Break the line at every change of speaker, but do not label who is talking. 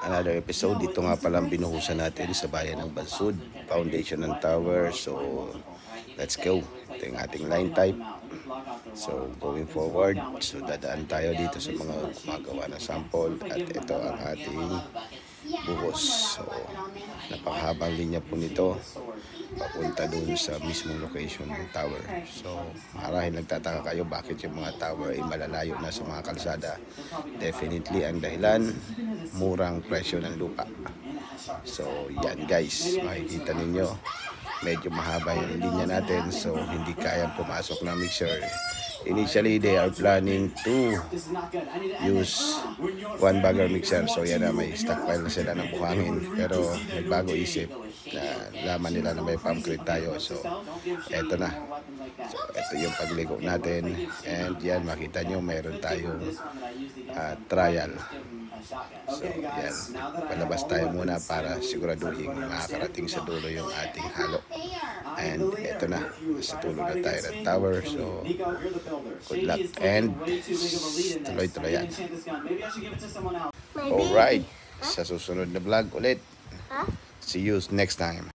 another episode. Ito nga palang binuhusan natin sa bayan ng Bansud, foundation ng tower. So let's go. Ito yung ating line type. So going forward, so dadaan tayo dito sa mga gumagawa ng sample at ito ang ating buhos. So napakahabang linya po nito papunta dun sa mismong location ng tower. So marahil nagtataka kayo bakit yung mga tower ay malalayo na sa mga kalsada. Definitely ang dahilan, murang presyo ng lupa. So yan guys, makikita ninyo medyo mahaba yung linya natin, so hindi kayang pumasok na mixer. Initially they are planning to use one bagger mixer, so yan na, may stockpile na sila ng buhangin, pero nagbago isip na laman nila na may pumpcrete tayo. So eto na, so eto yung pagligo natin, and yan makita nyo meron tayong trial. So yan, palabas tayo muna para siguraduhin makakarating sa dulo yung ating halo. And eto na, sa dulo na tayo ng tower. So good luck and tuloy-tuloy yan. Alright, sa susunod na vlog ulit. See you next time.